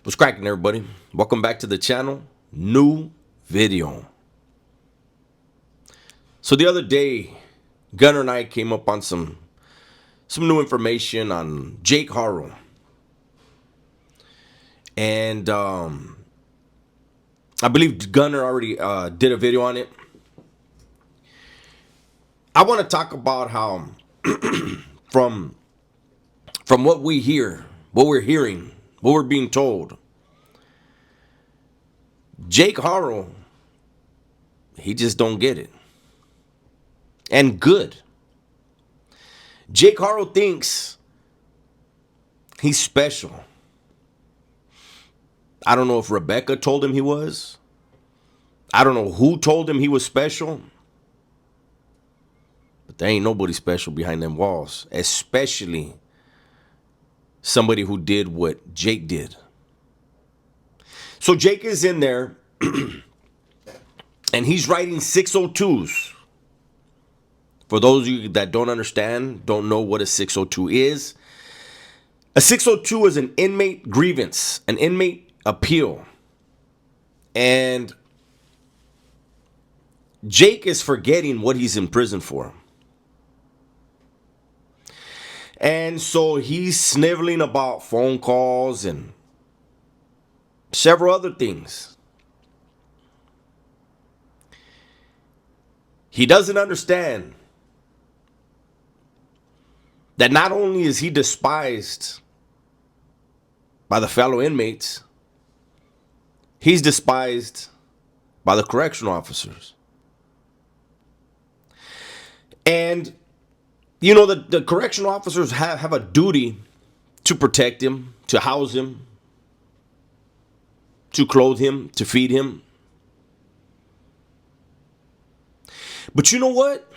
What's cracking, everybody? Welcome back to the channel. New video. So the other day, Gunner and I came up on some new information on Jake Haro, and I believe Gunner already did a video on it. I want to talk about how from what we hear, what we're hearing, what we're being told, Jake Haro, he just don't get it. And good. Jake Haro thinks he's special. I don't know if Rebecca told him he was. I don't know who told him he was special. But there ain't nobody special behind them walls. Especially somebody who did what Jake did. So Jake is in there and he's writing 602s. For those of you that don't understand, don't know what a 602 is. A 602 is an inmate grievance, an inmate appeal. And Jake is forgetting what he's in prison for. And so he's sniveling about phone calls and several other things. He doesn't understand that not only is he despised by the fellow inmates, he's despised by the correctional officers. And, you know, the correctional officers have a duty to protect him, to house him, to clothe him, to feed him. But you know what?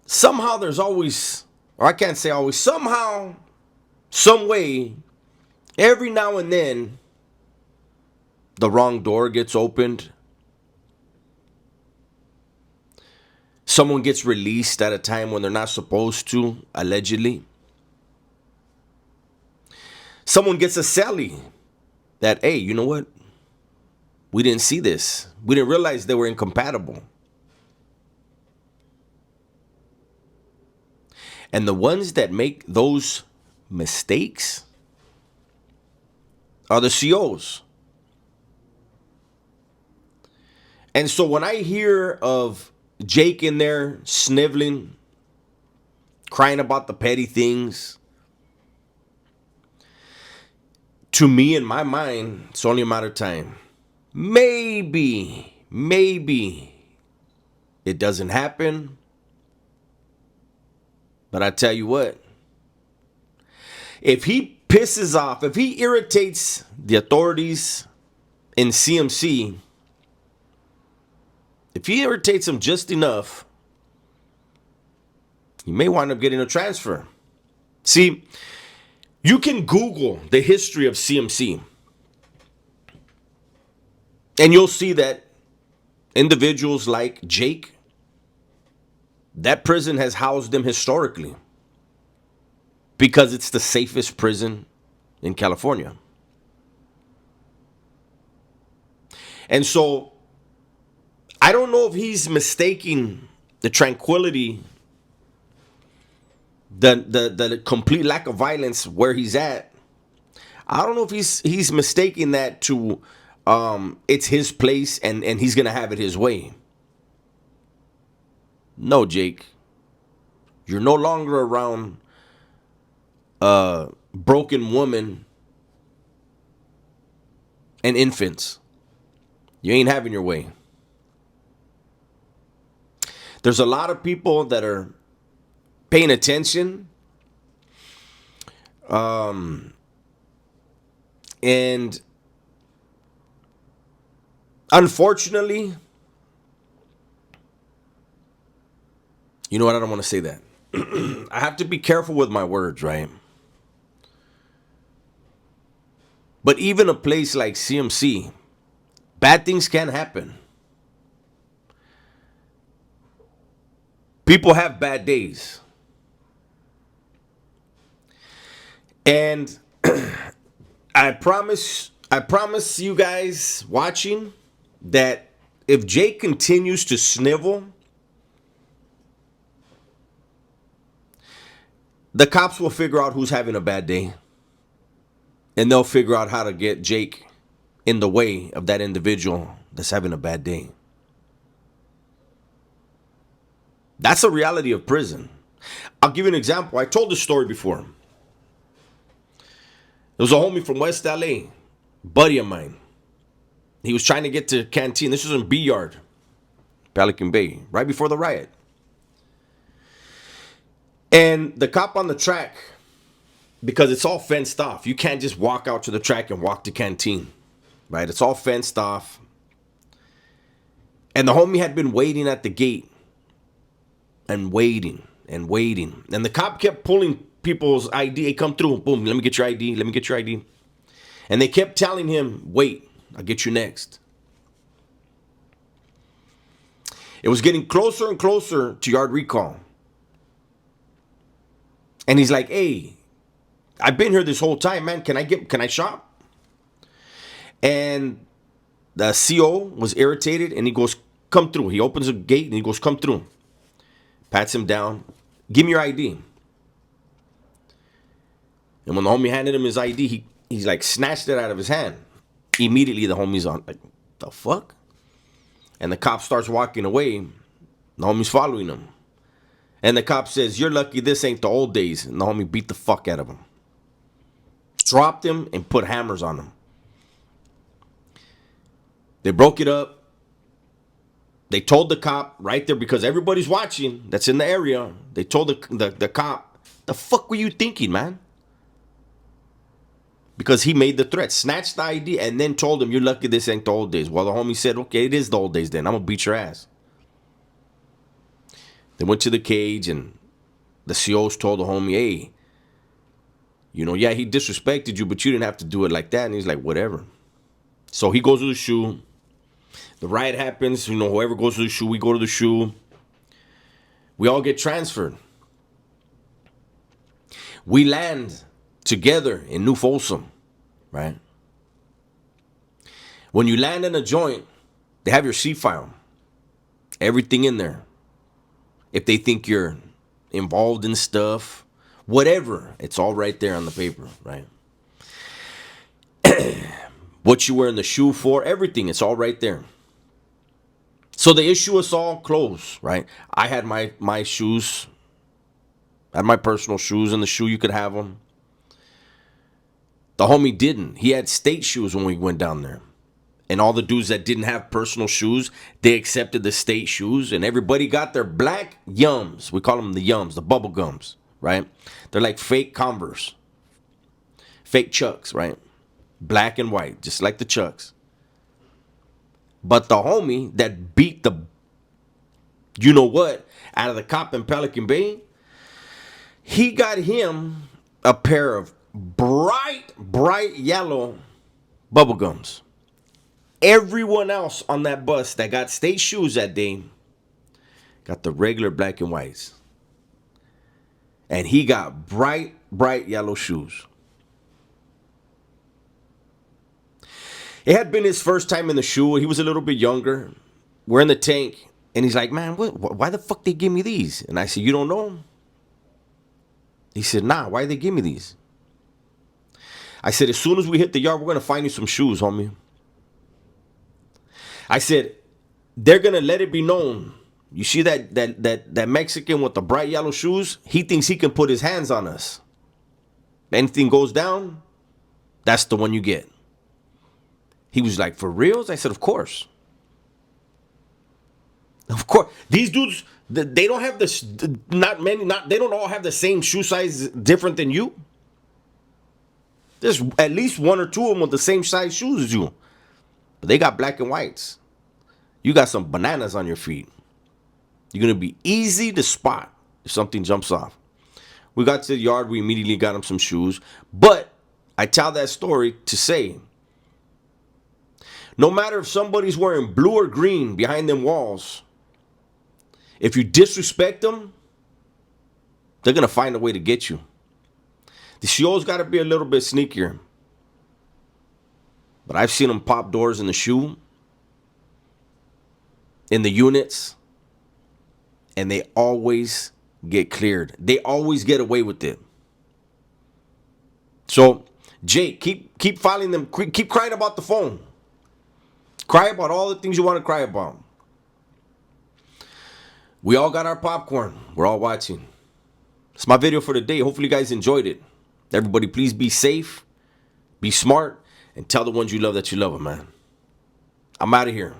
Somehow there's always, or I can't say always, somehow, some way, every now and then, the wrong door gets opened. Someone gets released at a time when they're not supposed to, allegedly. Someone gets a cellie that, hey, you know what? We didn't see this. We didn't realize they were incompatible. And the ones that make those mistakes are the COs. And so when I hear of Jake in there sniveling, crying about the petty things, to me, in my mind, it's only a matter of time. Maybe it doesn't happen. But I tell you what, if he pisses off, if he irritates the authorities in CMC, if he irritates them just enough, he may wind up getting a transfer. See, you can Google the history of CMC, and you'll see that individuals like Jake, that prison has housed them historically because it's the safest prison in California. And so I don't know if he's mistaking the tranquility, the complete lack of violence where he's at. I don't know if he's mistaking that to it's his place and he's gonna have it his way. No, Jake. You're no longer around a broken woman and infants. You ain't having your way. There's a lot of people that are paying attention. And unfortunately, you know what? I don't want to say that. I have to be careful with my words, right? But even a place like CMC, bad things can happen. People have bad days. And I promise you guys watching that if Jake continues to snivel, the cops will figure out who's having a bad day. And they'll figure out how to get Jake in the way of that individual that's having a bad day. That's the reality of prison. I'll give you an example. I told this story before. There was a homie from West LA, buddy of mine. He was trying to get to Canteen. This was in B Yard, Pelican Bay, right before the riot. And the cop on the track, because it's all fenced off. You can't just walk out to the track and walk to Canteen, right? It's all fenced off. And the homie had been waiting at the gate and waiting and waiting. And the cop kept pulling people's ID. Hey, come through. Boom, let me get your ID. Let me get your ID. And they kept telling him, wait, I'll get you next. It was getting closer and closer to yard recall. And he's like, hey, I've been here this whole time, man. Can I shop? And the CO was irritated and he goes, come through. He opens the gate and he goes, come through. Pats him down. Give me your ID. And when the homie handed him his ID, he's like snatched it out of his hand. Immediately the homie's on, like, the fuck? And the cop starts walking away. The homie's following him. And the cop says, you're lucky this ain't the old days. And the homie beat the fuck out of him. Dropped him and put hammers on him. They broke it up. They told the cop right there, because everybody's watching that's in the area. They told the cop, the fuck were you thinking, man? Because he made the threat, snatched the ID, and then told him, you're lucky this ain't the old days. Well, the homie said, okay, it is the old days then. I'm going to beat your ass. They went to the cage, and the COs told the homie, hey, you know, yeah, he disrespected you, but you didn't have to do it like that. And he's like, whatever. So he goes to the shoe. The riot happens. You know, whoever goes to the shoe, we go to the shoe. We all get transferred. We land together in New Folsom, right? When you land in a joint, they have your C file. Everything in there. If they think you're involved in stuff, whatever, it's all right there on the paper, right? What you were in the shoe for, everything, it's all right there. So they issue us all clothes, right? I had my shoes, I had my personal shoes in the shoe, you could have them. The homie didn't. He had state shoes when we went down there. And all the dudes that didn't have personal shoes, they accepted the state shoes. And everybody got their black Yums. We call them the Yums, the bubble gums, right? They're like fake Converse. Fake Chucks, right? Black and white, just like the Chucks. But the homie that beat the you know what out of the cop in Pelican Bay, he got him a pair of bright yellow bubble gums. Everyone else on that bus that got state shoes that day got the regular black and whites. And he got bright yellow shoes. It had been his first time in the shoe. He was a little bit younger. We're in the tank. And he's like, man, why the fuck they give me these? And I said, you don't know? He said, nah, why they give me these? I said, as soon as we hit the yard, we're going to find you some shoes, homie. I said, they're going to let it be known. You see that Mexican with the bright yellow shoes? He thinks he can put his hands on us. Anything goes down, that's the one you get. He was like, for reals? I said, of course. Of course. These dudes, they don't have this, they don't all have the same shoe size different than you. There's at least one or two of them with the same size shoes as you. But they got black and whites. You got some bananas on your feet. You're going to be easy to spot if something jumps off. We got to the yard. We immediately got him some shoes. But I tell that story to say, no matter if somebody's wearing blue or green behind them walls, if you disrespect them, they're going to find a way to get you. The CO's got to be a little bit sneakier. But I've seen them pop doors in the shoe, in the units, and they always get cleared. They always get away with it. So, Jake, keep filing them. Keep crying about the phone. Cry about all the things you want to cry about. We all got our popcorn. We're all watching. It's my video for today. Hopefully you guys enjoyed it. Everybody, please be safe, be smart, and tell the ones you love that you love them, man. I'm out of here.